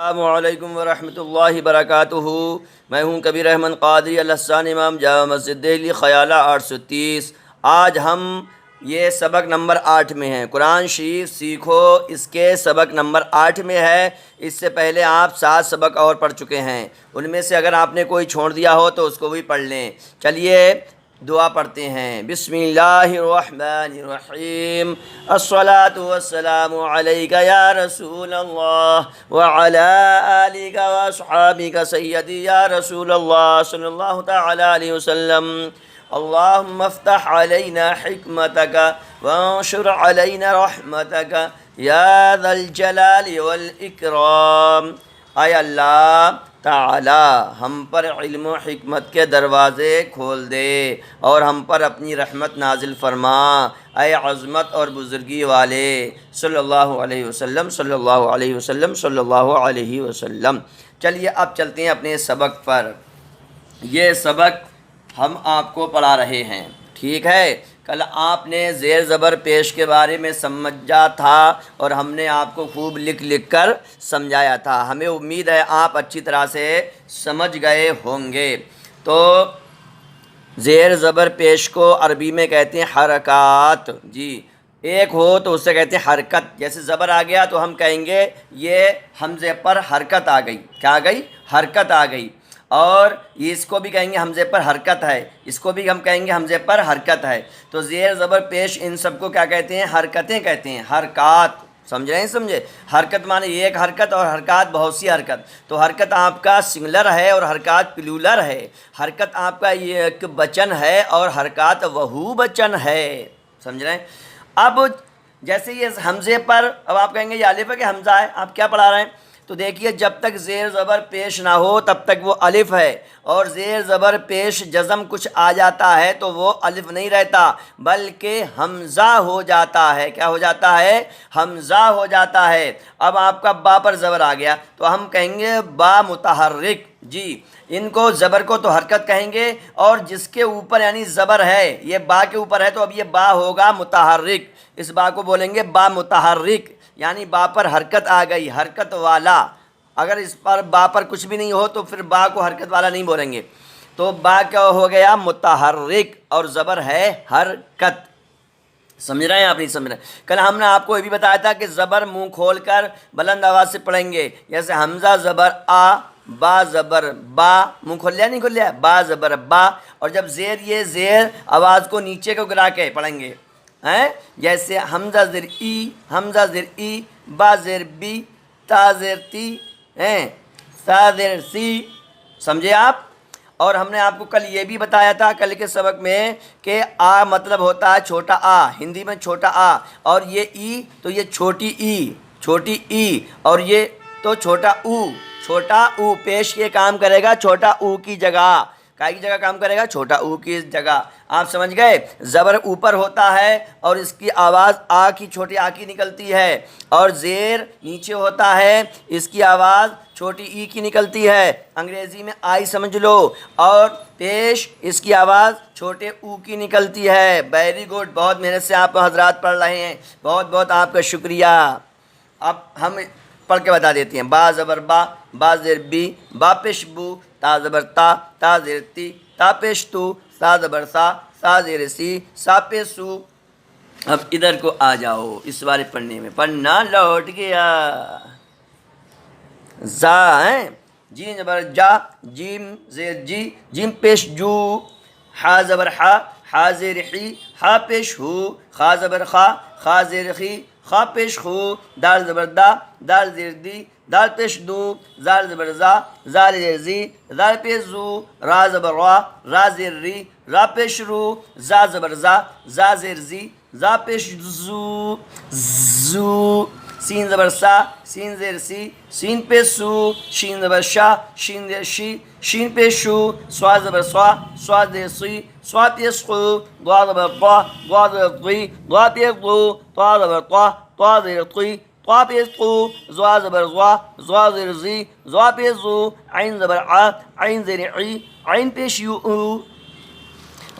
السلام علیکم ورحمۃ اللہ وبرکاتہ۔ میں ہوں کبیر احمد قادری الحسان امام جامع مسجد دہلی خیالہ 830۔ آج ہم یہ سبق نمبر 8 میں ہیں۔ قرآن شریف سیکھو اس کے سبق نمبر 8 میں ہے۔ اس سے پہلے آپ 7 سبق اور پڑھ چکے ہیں، ان میں سے اگر آپ نے کوئی چھوڑ دیا ہو تو اس کو بھی پڑھ لیں۔ چلیے دعا پڑھتے ہیں۔ بسم اللہ الرحمن الرحیم۔ الصلاۃ والسلام علیک یا رسول اللہ وعلی آلک واصحابک سیدی یا رسول اللہ صلی اللہ تعالی علیہ وسلم۔ اللہم افتح علینا حکمتک وانشر علینا رحمتک یا ذا الجلال والاکرام۔ اے اللہ تعالی ہم پر علم و حکمت کے دروازے کھول دے اور ہم پر اپنی رحمت نازل فرما، اے عظمت اور بزرگی والے، صلی اللہ علیہ وسلم صلی اللہ علیہ وسلم صلی اللہ علیہ وسلم۔ چلیے اب چلتے ہیں اپنے سبق پر۔ یہ سبق ہم آپ کو پڑھا رہے ہیں، ٹھیک ہے؟ کل آپ نے زیر زبر پیش کے بارے میں سمجھا تھا اور ہم نے آپ کو خوب لکھ لکھ کر سمجھایا تھا۔ ہمیں امید ہے آپ اچھی طرح سے سمجھ گئے ہوں گے۔ تو زیر زبر پیش کو عربی میں کہتے ہیں حرکات۔ جی ایک ہو تو اسے کہتے ہیں حرکت۔ جیسے زبر آ گیا تو ہم کہیں گے یہ حمزے پر حرکت آ گئی۔ کیا آ گئی؟ حرکت آ گئی۔ اور اس کو بھی کہیں گے حمزے پر حرکت ہے، اس کو بھی ہم کہیں گے حمزے پر حرکت ہے۔ تو زیر زبر پیش ان سب کو کیا کہتے ہیں؟ حرکتیں کہتے ہیں، حرکات۔ سمجھ رہے ہیں؟ سمجھے؟ حرکت معنی ایک حرکت اور حرکات بہت سی حرکت۔ تو حرکت آپ کا سنگولر ہے اور حرکات پلولر ہے۔ حرکت آپ کا یہ ایک بچن ہے اور حرکات وہو بچن ہے۔ سمجھ رہے ہیں؟ اب جیسے یہ حمزے پر، اب آپ کہیں گے یہ الف ہے کہ حمزہ ہے؟ آپ کیا پڑھا رہے ہیں؟ تو دیکھیے جب تک زیر زبر پیش نہ ہو تب تک وہ الف ہے، اور زیر زبر پیش جزم کچھ آ جاتا ہے تو وہ الف نہیں رہتا بلکہ حمزہ ہو جاتا ہے۔ کیا ہو جاتا ہے؟ حمزہ ہو جاتا ہے۔ اب آپ کا با پر زبر آ گیا تو ہم کہیں گے با متحرک۔ جی ان کو زبر کو تو حرکت کہیں گے، اور جس کے اوپر یعنی زبر ہے، یہ با کے اوپر ہے تو اب یہ با ہوگا متحرک۔ اس با کو بولیں گے با متحرک، یعنی با پر حرکت آ گئی، حرکت والا۔ اگر اس پر با پر کچھ بھی نہیں ہو تو پھر با کو حرکت والا نہیں بولیں گے۔ تو با کیا ہو گیا؟ متحرک، اور زبر ہے حرکت۔ سمجھ رہے ہیں آپ؟ نہیں سمجھ رہے؟ کل ہم نے آپ کو یہ بھی بتایا تھا کہ زبر منہ کھول کر بلند آواز سے پڑھیں گے۔ جیسے حمزہ زبر آ، با زبر با، منہ کھول لیا نہیں کھول لیا؟ با زبر با۔ اور جب زیر، یہ زیر آواز کو نیچے کو گرا کے پڑھیں گے، جیسے حمزہ زر ای، حمزہ زر ای، با زر بی، تا زر تی، سا زر سی۔ سمجھے آپ؟ اور ہم نے آپ کو کل یہ بھی بتایا تھا کل کے سبق میں کہ آ مطلب ہوتا ہے چھوٹا آ، ہندی میں چھوٹا آ، اور یہ ای تو یہ چھوٹی ای، چھوٹی ای، اور یہ تو چھوٹا او، چھوٹا او پیش یہ کام کرے گا چھوٹا او کی جگہ۔ کی جگہ کام کرے گا؟ چھوٹا او کی جگہ۔ آپ سمجھ گئے؟ زبر اوپر ہوتا ہے اور اس کی آواز آ کی، چھوٹی آ کی نکلتی ہے، اور زیر نیچے ہوتا ہے، اس کی آواز چھوٹی ای کی نکلتی ہے، انگریزی میں آئی سمجھ لو، اور پیش اس کی آواز چھوٹے او کی نکلتی ہے۔ ویری گڈ، بہت محنت سے آپ حضرات پڑھ رہے ہیں، بہت بہت آپ کا شکریہ۔ اب ہم پڑھ کے بتا دیتے ہیں۔ با زبر با، با زر بی، با پیش بو، تا زبر تا، تا زیر تی، تا پیش تو، سا زبر سا، سا زیر سی، سا پیش سو۔ اب ادھر کو آ جاؤ، اس والے پڑھنے میں پڑھنا لوٹ گیا۔ زا ہے، جیم زبر جا، جیم زیر جی، جیم پیش جو، ہا زبر ہا، ہا زیر حی، ہا پیش ہو، خا زبر خا، خا زیر خی، خا پیش خو، دال زبر دا، دال زیر دی، دال پیش دو، زال زبر زا، زال زیر زی، زال پیش زو، را زبر را، را زیر ری، را پیش رو، زا زبر زا، زا زیر زی، زا پیش زو، زو، سین زبر سا، سین زیر سی، سین پیش سو، شین زبر شا، شین زیر شی، شین پیش شو، سوا زبر سوا، سوا زیر سی، سوا پیش خو، ضا زبر ضا، ضا زیر ضی، ضا پیش ضو، طا زبر طا، طا زیر طی، طا پیش طو، زوا زبر زوا، زوا زیر زی، زوا پیش زو، عین زبر ع، عین زیر عی، عین پیش یو،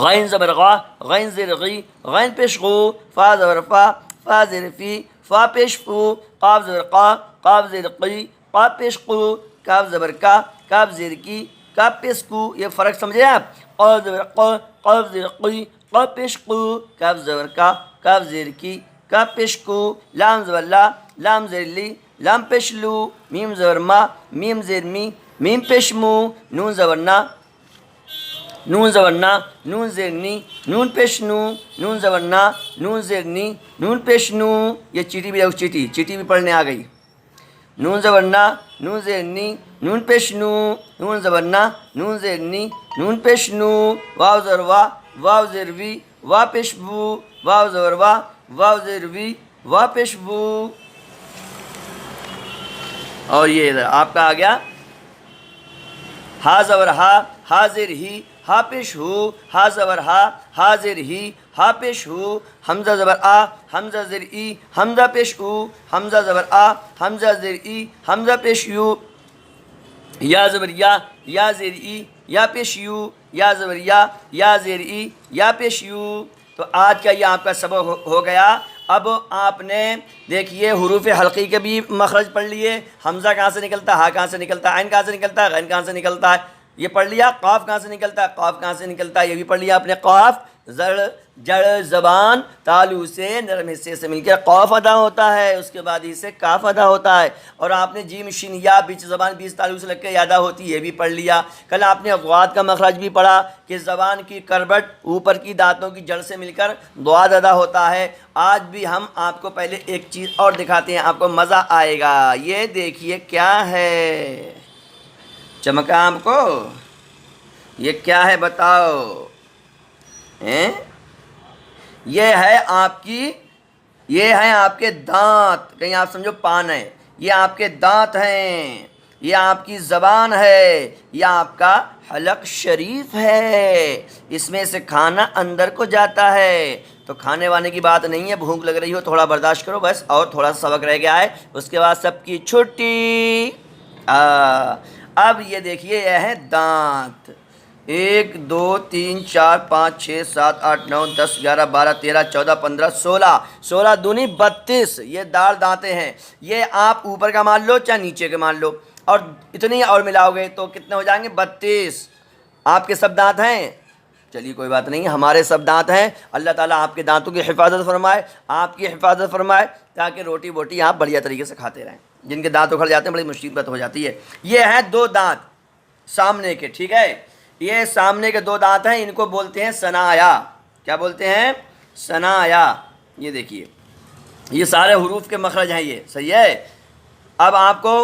غین زبر غا، غین زیر غی، غین پیش غو، فا زبر فا، فا زیر فی، فا پیش فو، قاف زبر قا، قاف زیر قی، قاف پیش قو، کاف زبر کا، کاف زیر کی، کاف پیش کو، یہ فرق سمجھے آپ؟ قاف زبر قو، قاف زیر قی، قاف پیش قو، کاف زبر کا، کاف زیر کی، کاف پیش کو، لام زبر لا، لام زیر لی، لام پیش لو، میم زبر ما، میم زیر می، میم پیش مو، نون زبر نا، نون زبر نا، نون زیر نی، نون پیش نو، نون زبر نا، نون زیر نی، نون پیش نو۔ یہ چیٹی بھی ہے، چیٹی چیٹی بھی پڑھنے آ گئی۔ نون زبر نا، نون زیر نی، نون پیش نو، نون زبر نا، نون زیر نی، نون پیش نو، واو زبر وا، واو زیر وی، وا پیش وو، واو زبر وا، واو زیر وی، وا پیش وو۔ اور یہ ادھر آپ کا آ گیا ہا زبر ہا، ہا زیر ہی، ہا پیش ہو، ہا زبر ہا، ہا زیر ہی، ہا پیش ہو، حمزہ زبر آ، حمزہ زیر ای، حمزہ پیش او، حمزہ زبر آ، حمزہ زیر ای، حمزہ پیش یو، یا زبر یا زیر ای، یا پیش یو، یا زبر یا زیر ای، یا پیش یو۔ تو آج کا یہ آپ کا سبق ہو گیا۔ اب آپ نے دیکھیے حروف حلقی کے بھی مخرج پڑھ لیے، حمزہ کہاں سے نکلتا ہے، ہا کہاں سے نکلتا ہے، عین کہاں سے نکلتا ہے، غین کہاں سے نکلتا ہے، یہ پڑھ لیا۔ قاف کہاں سے نکلتا ہے، قاف کہاں سے نکلتا ہے، یہ بھی پڑھ لیا آپ نے۔ قاف جڑ زبان تالو سے نرم حصے سے مل کر قاف ادا ہوتا ہے، اس کے بعد اس سے کاف ادا ہوتا ہے۔ اور آپ نے جیم شین یا بیچ زبان بیچ تالو سے لگ کے ادا ہوتی ہے، یہ بھی پڑھ لیا۔ کل آپ نے ضاد کا مخرج بھی پڑھا کہ زبان کی کربٹ اوپر کی دانتوں کی جڑ سے مل کر ضاد ادا ہوتا ہے۔ آج بھی ہم آپ کو پہلے ایک چیز اور دکھاتے ہیں، آپ کو مزہ آئے گا۔ یہ دیکھیے کیا ہے، چمکا آپ کو؟ یہ کیا ہے بتاؤ؟ یہ ہے آپ کی، یہ ہیں آپ کے دانت، کہیں آپ سمجھو پان ہے، یہ آپ کے دانت ہیں، یہ آپ کی زبان ہے، یہ آپ کا حلق شریف ہے، اس میں سے کھانا اندر کو جاتا ہے۔ تو کھانے وانے کی بات نہیں ہے، بھوک لگ رہی ہو تھوڑا برداشت کرو بس، اور تھوڑا سا سبق رہ گیا ہے، اس کے بعد سب کی چھٹی۔ اب یہ دیکھیے یہ ہے دانت، 1 2 3 4 5 6 7 8 9 10 11 12 13 14 15 16 16 دونی 32، یہ دار دانتیں ہیں۔ یہ آپ اوپر کا مان لو چاہے نیچے کے مان لو، اور اتنی اور ملاؤ گے تو کتنے ہو جائیں گے؟ 32۔ آپ کے سب دانت ہیں؟ چلیے کوئی بات نہیں، ہمارے سب دانت ہیں۔ اللہ تعالیٰ آپ کے دانتوں کی حفاظت فرمائے، آپ کی حفاظت فرمائے، تاکہ روٹی بوٹی آپ بڑھیا طریقے سے کھاتے رہیں۔ جن کے دانت اکھڑ جاتے ہیں بڑی مصیبت ہو جاتی ہے۔ یہ ہیں 2 دانت سامنے کے، ٹھیک ہے؟ یہ سامنے کے 2 دانت ہیں، ان کو بولتے ہیں ثنایا۔ کیا بولتے ہیں؟ ثنایا۔ یہ دیکھیے یہ سارے حروف کے مخرج ہیں، یہ صحیح ہے۔ اب آپ کو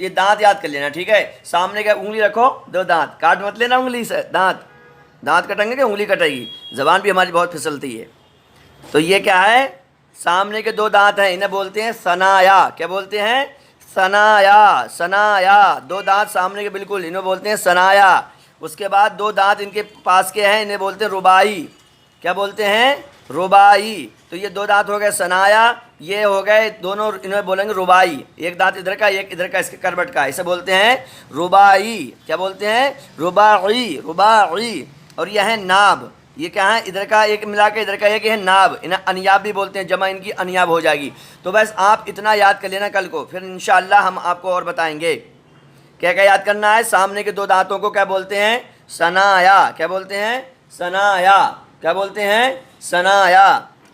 یہ دانت یاد کر لینا، ٹھیک ہے؟ سامنے کا انگلی رکھو، 2 دانت کاٹ مت لینا انگلی سے، دانت کٹیں گے کہ انگلی کٹے گی، زبان بھی ہماری بہت پھسلتی ہے۔ تو یہ کیا ہے؟ سامنے کے 2 دانت ہیں، انہیں بولتے ہیں ثنایا۔ کیا بولتے ہیں؟ ثنایا، ثنایا، 2 دانت سامنے کے بالکل، انہیں بولتے ہیں ثنایا۔ اس کے بعد 2 دانت ان کے پاس کے ہیں، انہیں بولتے ہیں رباعی۔ کیا بولتے ہیں؟ رباعی۔ تو یہ 2 دانت ہو گئے ثنایا، یہ ہو گئے دونوں، انہیں بولیں گے رباعی، ایک دانت ادھر کا ایک ادھر کا، اس کے کربٹ کا، اسے بولتے ہیں رباعی۔ کیا بولتے ہیں؟ رباعی، رباعی۔ اور یہ ہے ناب، یہ کیا ہے؟ ادھر کا ایک ملا کے ادھر کا ایک، یہ ہے ناب، انہیں انیاب بھی بولتے ہیں، جمع ان کی انیاب ہو جائے گی۔ تو بس آپ اتنا یاد کر لینا کل کو، پھر انشاءاللہ ہم آپ کو اور بتائیں گے کیا کیا یاد کرنا ہے۔ سامنے کے 2 دانتوں کو کیا بولتے ہیں؟ ثنایا۔ کیا بولتے ہیں؟ ثنایا۔ کیا بولتے ہیں؟ ثنایا۔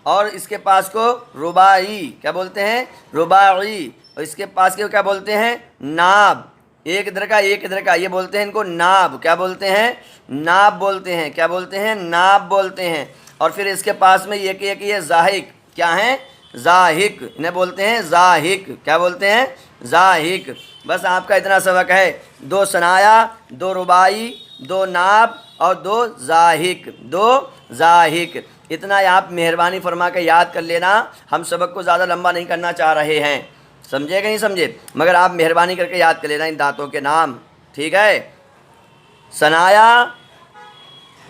اور اس کے پاس کو رباعی۔ کیا بولتے ہیں؟ رباعی۔ اور اس کے پاس کے کیا بولتے ہیں؟ ناب، ایک ادھر کا ایک ادھر کا، یہ بولتے ہیں ان کو ناب۔ کیا بولتے ہیں؟ ناب بولتے ہیں۔ کیا بولتے ہیں؟ ناب بولتے ہیں۔ اور پھر اس کے پاس میں یہ زاہق، کیا ہیں؟ زاہق، انہیں بولتے ہیں زاہق۔ کیا بولتے ہیں؟ زاہق۔ بس آپ کا اتنا سبق ہے، 2 ثنایا، 2 رباعی، 2 ناب اور 2 زاہق، 2 زاہق۔ اتنا آپ مہربانی فرما کے یاد کر لینا، ہم سبق کو زیادہ لمبا نہیں کرنا چاہ رہے ہیں، سمجھے کہ نہیں سمجھے؟ مگر آپ مہربانی کر کے یاد کر لینا ان دانتوں کے نام، ٹھیک ہے؟ ثنایا،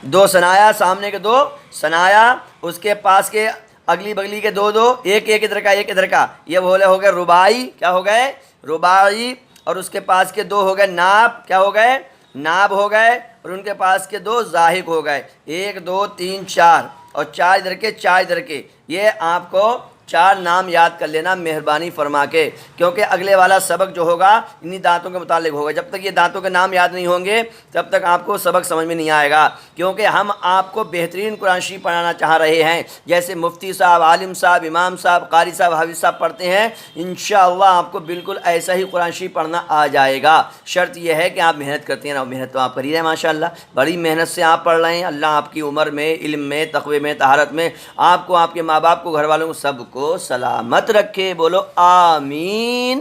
2 ثنایا، سامنے کے 2 ثنایا، اس کے پاس کے اگلی بگلی کے 2 ایک ایک ادھر کا ایک ادھر کا، یہ بولے ہو گئے رباعی۔ کیا ہو گئے؟ رباعی۔ اور اس کے پاس کے 2 ہو گئے ناب۔ کیا ہو گئے؟ ناب ہو گئے۔ اور ان کے پاس کے 2 زاہق ہو گئے، 1 2 3 4، اور 4 ادھر کے 4 ادھر کے، یہ آپ کو 4 نام یاد کر لینا مہربانی فرما کے، کیونکہ اگلے والا سبق جو ہوگا انہی دانتوں کے متعلق ہوگا۔ جب تک یہ دانتوں کے نام یاد نہیں ہوں گے تب تک آپ کو سبق سمجھ میں نہیں آئے گا، کیونکہ ہم آپ کو بہترین قرآن شریف پڑھانا چاہ رہے ہیں۔ جیسے مفتی صاحب، عالم صاحب، امام صاحب، قاری صاحب، حافظ صاحب پڑھتے ہیں، انشاءاللہ آپ کو بالکل ایسا ہی قرآن شریف پڑھنا آ جائے گا۔ شرط یہ ہے کہ آپ محنت کرتے ہیں، اور محنت تو آپ کر ہی رہے ہیں ماشاءاللہ، بڑی محنت سے آپ پڑھ رہے ہیں۔ اللہ آپ کی عمر میں، علم میں، تقوی میں، طہارت میں آپ کو، آپ کے ماں باپ کو، گھر والوں کو، سب کو سلامت رکھے۔ بولو آمین۔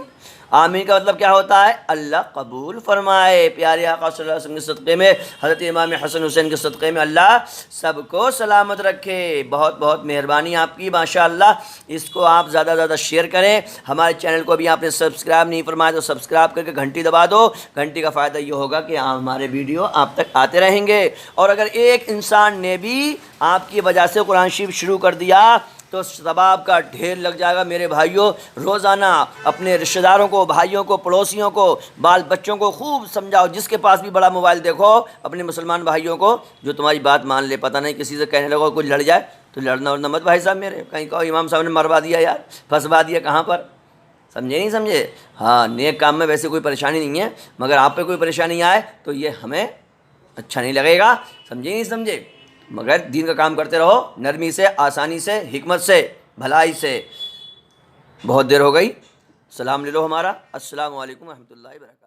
آمین کا مطلب کیا ہوتا ہے؟ اللہ قبول فرمائے۔ پیارے آقا صلی اللہ علیہ وسلم کے صدقے میں، حضرت امام حسن حسین کے صدقے میں اللہ سب کو سلامت رکھے۔ بہت بہت مہربانی آپ کی ماشاءاللہ۔ اس کو آپ زیادہ سے زیادہ شیئر کریں۔ ہمارے چینل کو ابھی آپ نے سبسکرائب نہیں فرمایا تو سبسکرائب کر کے گھنٹی دبا دو۔ گھنٹی کا فائدہ یہ ہوگا کہ ہمارے ویڈیو آپ تک آتے رہیں گے، اور اگر ایک انسان نے بھی آپ کی وجہ سے قرآن شریف شروع کر دیا تو ثواب کا ڈھیر لگ جائے گا۔ میرے بھائیوں، روزانہ اپنے رشتہ داروں کو، بھائیوں کو، پڑوسیوں کو، بال بچوں کو خوب سمجھاؤ۔ جس کے پاس بھی بڑا موبائل دیکھو، اپنے مسلمان بھائیوں کو جو تمہاری بات مان لے، پتہ نہیں کسی سے کہنے لگو کوئی لڑ جائے تو لڑنا ورنہ مت بھائی صاحب میرے، کہیں کہو امام صاحب نے مروا دیا یار، پھنسوا دیا، کہاں پر؟ سمجھے نہیں سمجھے؟ ہاں، نیک کام میں ویسے کوئی پریشانی نہیں ہے، مگر آپ پہ کوئی پریشانی آئے تو یہ ہمیں اچھا نہیں لگے گا۔ سمجھے نہیں سمجھے؟ مگر دین کا کام کرتے رہو، نرمی سے، آسانی سے، حکمت سے، بھلائی سے۔ بہت دیر ہو گئی، سلام لے لو ہمارا۔ السلام علیکم ورحمۃ اللہ وبرکاتہ۔